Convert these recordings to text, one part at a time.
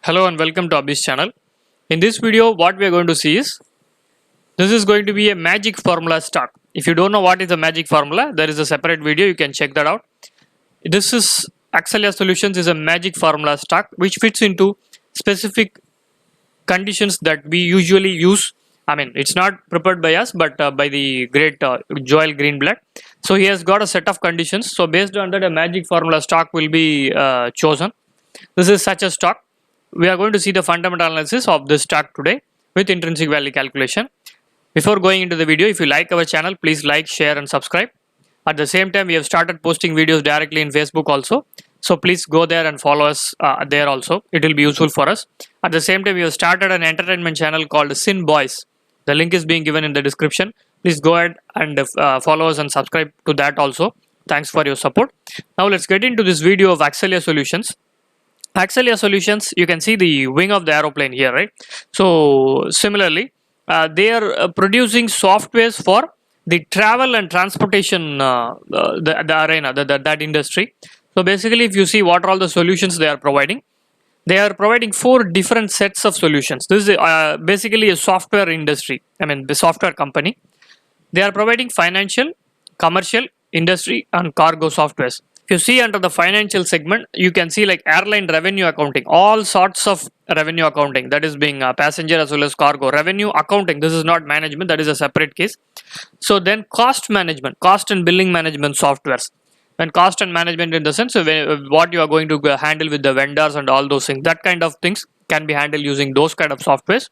Hello and welcome to Abhi's channel. In this video, what we are going to see is this is going to be a magic formula stock. If you don't know what is a magic formula, there is a separate video, you can check that out. This is Axelia Solutions is a magic formula stock which fits into specific conditions that we usually use. I mean, it's not prepared by us, but by the great Joel Greenblatt. So he has got a set of conditions. So based on that, a magic formula stock will be chosen. This is such a stock. We are going to see the fundamental analysis of this stock today with intrinsic value calculation. Before going into the video, if you like our channel, please like, share and subscribe. At the same time, we have started posting videos directly in Facebook also. So please go there and follow us there also. It will be useful for us. At the same time, we have started an entertainment channel called Sin Boys. The link is being given in the description. Please go ahead and follow us and subscribe to that also. Thanks for your support. Now let's get into this video of Axelia Solutions. Axelia Solutions, you can see the wing of the aeroplane here, right? So similarly, they are producing softwares for the travel and transportation, the arena, that industry. So basically, if you see what are all the solutions they are providing 4 different sets of solutions. This is basically a software industry, I mean the software company. They are providing financial, commercial, industry and cargo softwares. If you see under the financial segment, you can see like airline revenue accounting, all sorts of revenue accounting, that is being passenger as well as cargo. Revenue accounting, this is not management, that is a separate case. So then cost management, cost and billing management softwares. When cost and management in the sense of what you are going to handle with the vendors and all those things, that kind of things can be handled using those kind of softwares.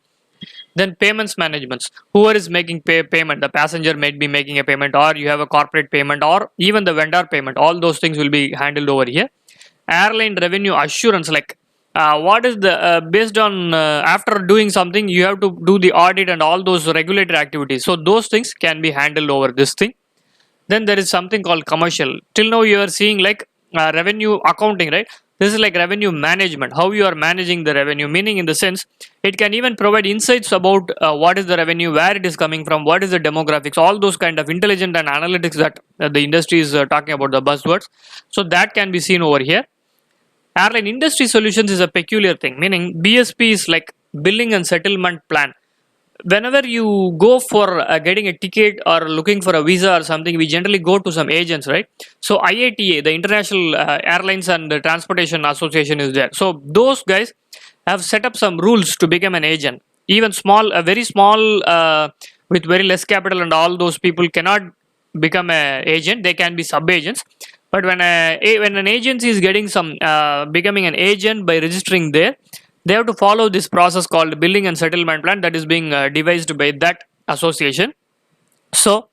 Then payments managements, whoever is making payment, the passenger may be making a payment, or you have a corporate payment, or even the vendor payment, all those things will be handled over here. Airline revenue assurance, like what is the based on after doing something you have to do the audit and all those regulatory activities, so those things can be handled over this thing. Then there is something called commercial. Till now you are seeing like revenue accounting, right? This is like revenue management, how you are managing the revenue, meaning in the sense it can even provide insights about what is the revenue, where it is coming from, what is the demographics, all those kind of intelligent and analytics that the industry is talking about, the buzzwords. So that can be seen over here. Airline industry solutions is a peculiar thing, meaning BSP is like billing and settlement plan. Whenever you go for getting a ticket or looking for a visa or something, we generally go to some agents, right? So IATA, the International Airlines and Transportation Association is there. So those guys have set up some rules to become an agent. Even small, very small, with very less capital and all those people cannot become an agent. They can be sub agents. But when an agency is getting some becoming an agent by registering there, they have to follow this process called billing and settlement plan that is being devised by that association. So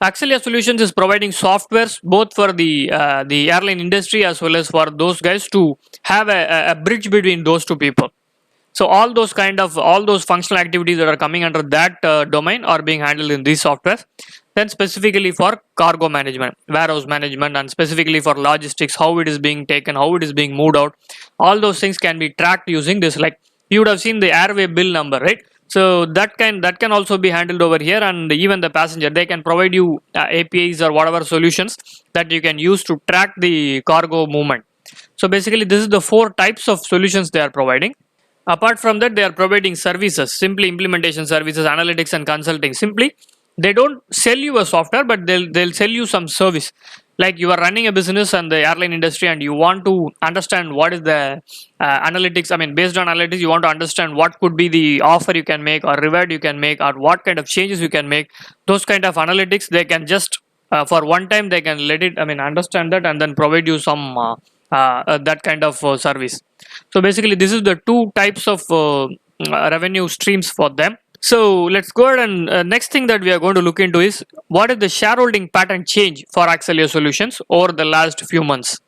Axelia Solutions is providing softwares both for the airline industry as well as for those guys to have a bridge between those two people. So all those functional activities that are coming under that domain are being handled in these softwares. Then specifically for cargo management, warehouse management, and specifically for logistics, how it is being taken, how it is being moved out, all those things can be tracked using this. Like you would have seen the airway bill number, right? So that can also be handled over here, and even the passenger, they can provide you APIs or whatever solutions that you can use to track the cargo movement. So basically this is the 4 types of solutions they are providing. Apart from that, they are providing services, simply implementation services, analytics and consulting. Simply they don't sell you a software, but they'll sell you some service. Like you are running a business and the airline industry, and you want to understand what is the analytics. I mean, based on analytics, you want to understand what could be the offer you can make or reward you can make, or what kind of changes you can make. Those kind of analytics, they can just for one time they can let it, I mean, understand that and then provide you some that kind of service. So basically this is the 2 types of revenue streams for them. So let's go ahead and next thing that we are going to look into is what is the shareholding pattern change for Axelia Solutions over the last few months.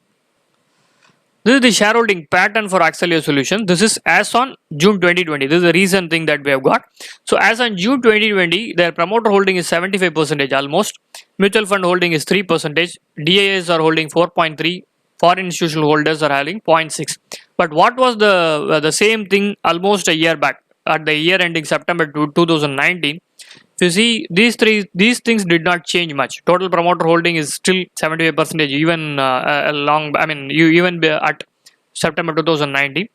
This is the shareholding pattern for Axelia Solutions. This is as on June 2020. This is the recent thing that we have got. So as on June 2020, their promoter holding is 75% almost. Mutual fund holding is 3%. DIAs are holding 4.3. Foreign institutional holders are having 0.6. But what was the same thing almost a year back? At the year ending September 2019, if you see these things did not change much. Total promoter holding is still 75%, even even at September 2019.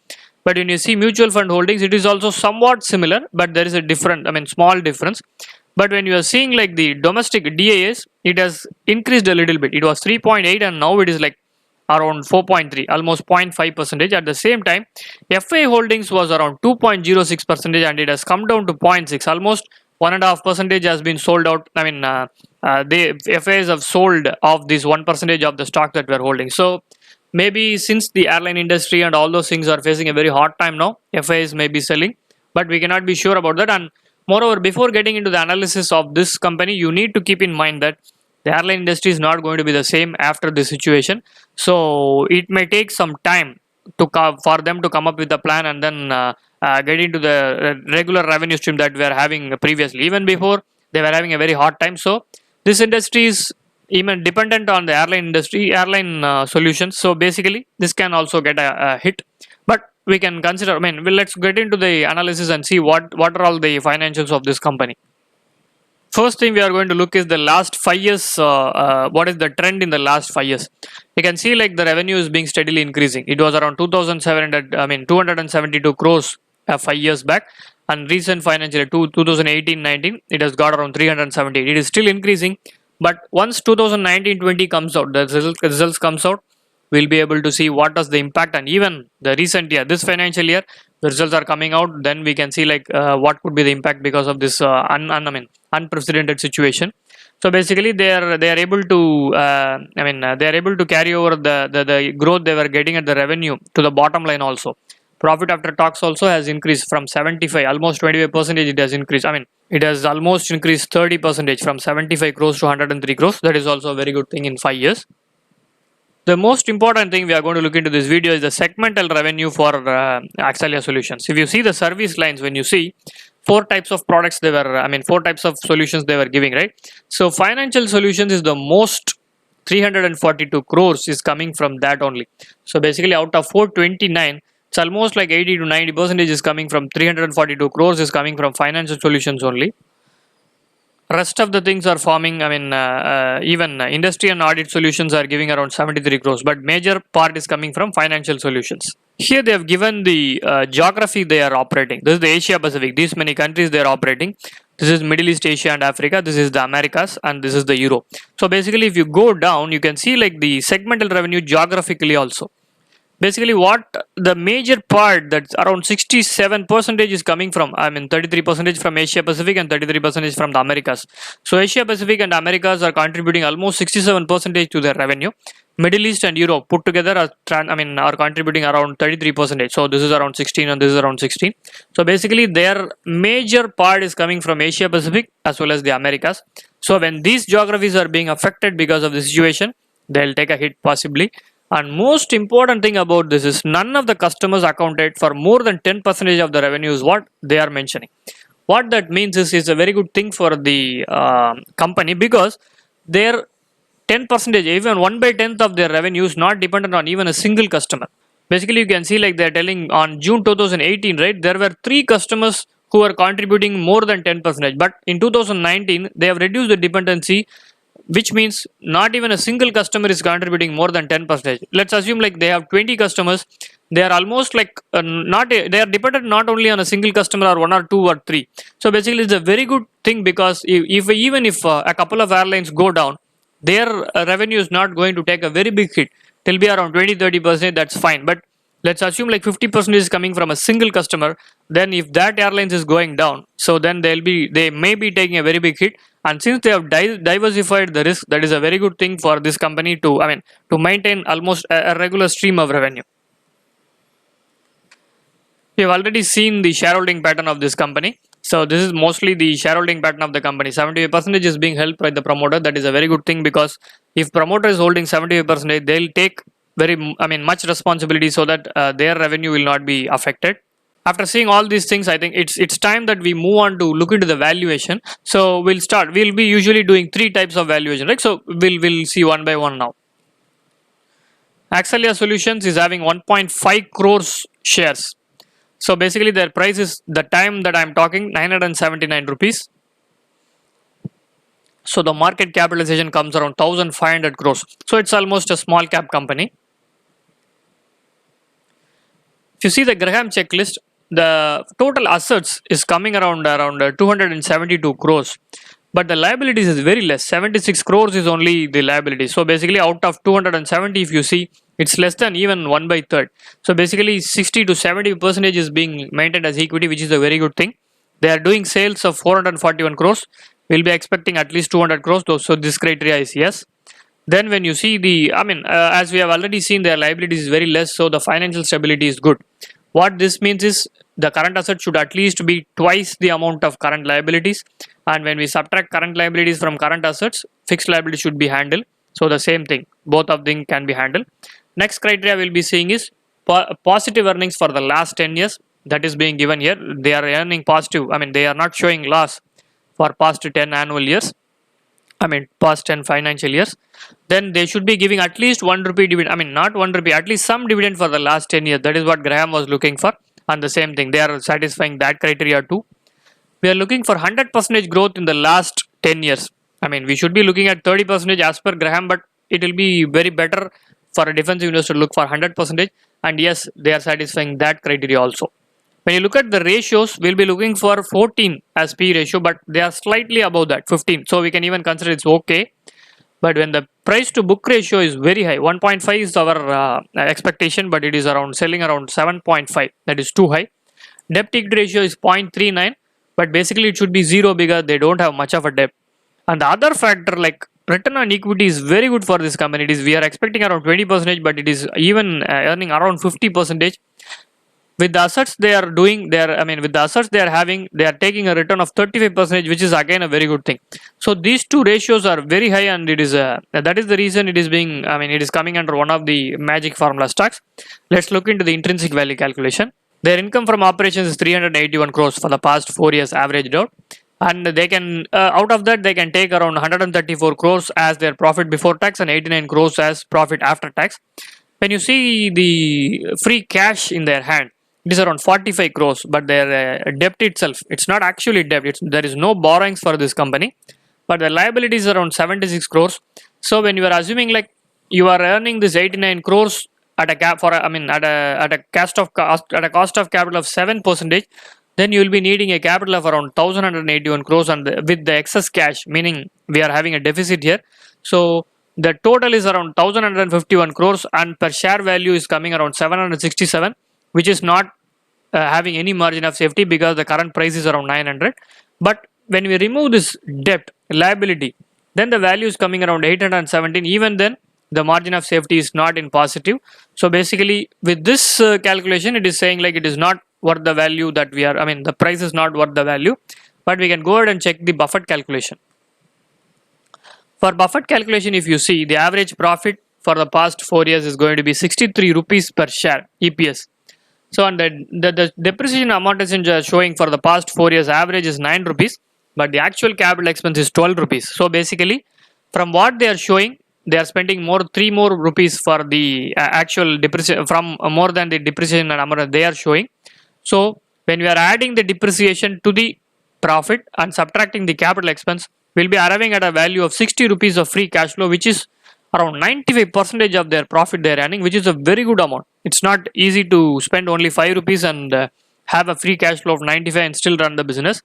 But when you see mutual fund holdings, it is also somewhat similar, but there is a different, I mean, small difference. But when you are seeing like the domestic DAS, it has increased a little bit. It was 3.8 and now it is like around 4.3, almost 0.5 percentage. At the same time, FA holdings was around 2.06 percentage and it has come down to 0.6, almost 1.5 percentage has been sold out. I mean, the FAs have sold off this 1 percentage of the stock that we are holding. So maybe since the airline industry and all those things are facing a very hard time now, FAs may be selling, but we cannot be sure about that. And moreover, before getting into the analysis of this company, you need to keep in mind that the airline industry is not going to be the same after this situation. So it may take some time to for them to come up with a plan and then get into the regular revenue stream that we are having previously. Even before, they were having a very hard time. So this industry is even dependent on the airline industry, airline solutions. So basically, this can also get a hit. But we can consider, I mean, well, let's get into the analysis and see what are all the financials of this company. First thing we are going to look is the last 5 years. What is the trend in the last 5 years? You can see like the revenue is being steadily increasing. It was around 2,700, I mean 272 crores 5 years back, and recent financial year 2018-19, it has got around 370. It is still increasing, but once 2019-20 comes out, the results comes out, we'll be able to see what is the impact. And even the recent year, this financial year, the results are coming out, then we can see like what could be the impact because of this unprecedented situation. So basically they are able to they are able to carry over the growth they were getting at the revenue to the bottom line also. Profit after tax also has increased from 75, almost 25% it has increased. I mean, it has almost increased 30% from 75 crores to 103 crores. That is also a very good thing in 5 years. The most important thing we are going to look into this video is the segmental revenue for Axalia Solutions. If you see the service lines, when you see 4 types of products they were, 4 types of solutions they were giving, right? So financial solutions is the most, 342 crores is coming from that only. So basically out of 429, it's almost like 80 to 90% is coming from 342 crores is coming from financial solutions only. Rest of the things are forming, even industry and audit solutions are giving around 73 crores, but major part is coming from financial solutions. Here they have given the geography they are operating. This is the Asia Pacific, these many countries they are operating. This is Middle East, Asia and Africa, this is the Americas, and this is the Europe. So basically if you go down, you can see like the segmental revenue geographically also. Basically what the major part, that's around 67% is coming from, 33% from Asia Pacific and 33% from the Americas. So Asia Pacific and Americas are contributing almost 67% to their revenue. Middle East and Europe put together are contributing around 33%. So this is around 16 and this is around 16. So basically their major part is coming from Asia Pacific as well as the Americas. So when these geographies are being affected because of the situation, they'll take a hit possibly. And most important thing about this is none of the customers accounted for more than 10% of the revenue is what they are mentioning. What that means is it's a very good thing for the company, because their 10%, even 1/10 of their revenue is not dependent on even a single customer. Basically you can see like they're telling on June 2018, right, there were 3 customers who were contributing more than 10%, but in 2019 they have reduced the dependency, which means not even a single customer is contributing more than 10%. Let's assume like they have 20 customers, they are almost like they are dependent not only on a single customer or 1 or 2 or 3. So basically it's a very good thing, because even if a couple of airlines go down, their revenue is not going to take a very big hit. It'll be around 20-30%, that's fine. But let's assume like 50% is coming from a single customer, then if that airlines is going down, so then they may be taking a very big hit. And since they have diversified the risk, that is a very good thing for this company to maintain almost a regular stream of revenue. We have already seen the shareholding pattern of this company. So this is mostly the shareholding pattern of the company. 75% is being held by the promoter. That is a very good thing, because if promoter is holding 75%, they'll take much responsibility so that their revenue will not be affected. After seeing all these things, I think it's time that we move on to look into the valuation. So we'll be usually doing 3 types of valuation, right? So we'll see one by one now. Axalia Solutions is having 1.5 crores shares. So basically their price is, the time that I'm talking, 979 rupees. So the market capitalization comes around 1500 crores. So it's almost a small cap company. If you see the Graham checklist, the total assets is coming around 272 crores, but the liabilities is very less. 76 crores is only the liability. So basically, out of 270, if you see, it's less than even 1/3. So basically, 60 to 70% is being maintained as equity, which is a very good thing. They are doing sales of 441 crores. We'll be expecting at least 200 crores. So this criteria is yes. Then when you see the, as we have already seen, their liabilities is very less, so the financial stability is good. What this means is the current asset should at least be twice the amount of current liabilities, and when we subtract current liabilities from current assets, fixed liability should be handled. So the same thing, both of them can be handled. Next criteria we'll be seeing is positive earnings for the last 10 years. That is being given here. They are earning positive. They are not showing loss for past 10 annual years. Past 10 financial years. Then they should be giving at least 1 rupee dividend. Not 1 rupee, at least some dividend for the last 10 years. That is what Graham was looking for. And the same thing, they are satisfying that criteria too. We are looking for 100% growth in the last 10 years. We should be looking at 30% as per Graham, but it will be very better for a defensive investor to look for 100%. And yes, they are satisfying that criteria also. When you look at the ratios, we'll be looking for 14 as P ratio, but they are slightly above that, 15. So we can even consider it's okay. But when the price to book ratio is very high, 1.5 is our expectation, but it is selling around 7.5. That is too high. Debt equity ratio is 0.39, but basically it should be 0 because they don't have much of a debt. And the other factor like return on equity is very good for this company. We are expecting around 20%, but it is even earning around 50%. With the assets they are doing, with the assets they are having, they are taking a return of 35%, which is again a very good thing. So these two ratios are very high, and it is that is the reason it is being, it is coming under one of the magic formula stocks. Let's look into the intrinsic value calculation. Their income from operations is 381 crores for the past 4 years averaged out, and they can out of that they can take around 134 crores as their profit before tax and 89 crores as profit after tax. When you see the free cash in their hand, it is around 45 crores, but their debt itself, it's not actually debt. There is no borrowings for this company, but the liability is around 76 crores. So when you are assuming like you are earning this 89 crores at a cost of capital of 7%, then you will be needing a capital of around 1181 crores, and with the excess cash, meaning we are having a deficit here. So the total is around 1151 crores, and per share value is coming around 767, which is not having any margin of safety because the current price is around 900. But when we remove this debt liability, then the value is coming around 817. Even then the margin of safety is not in positive. So basically with this calculation, it is saying like it is not worth the value that we are, the price is not worth the value. But we can go ahead and check the Buffett calculation. For Buffett calculation, if you see, the average profit for the past 4 years is going to be 63 rupees per share EPS. So on the depreciation amortization showing for the past 4 years average is 9 rupees, but the actual capital expense is 12 rupees. So basically from what they are showing, they are spending 3 more rupees for the actual depreciation from more than the depreciation and amortization they are showing. So when we are adding the depreciation to the profit and subtracting the capital expense, we'll be arriving at a value of 60 rupees of free cash flow, which is around 95% of their profit they are earning, which is a very good amount. It's not easy to spend only 5 rupees and have a free cash flow of 95 and still run the business.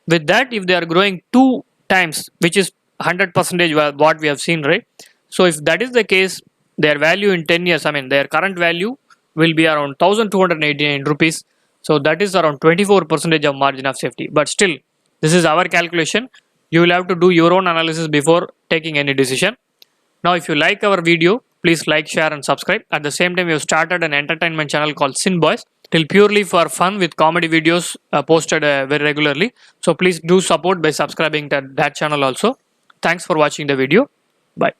With that, if they are growing 2 times, which is 100% what we have seen, right? So if that is the case, their value in 10 years, their current value will be around 1289 rupees. So that is around 24% of margin of safety. But still, this is our calculation. You will have to do your own analysis before taking any decision. Now, if you like our video, please like, share and subscribe. At the same time, we have started an entertainment channel called Sin Boys. It will purely for fun with comedy videos posted very regularly. So please do support by subscribing to that channel also. Thanks for watching the video. Bye.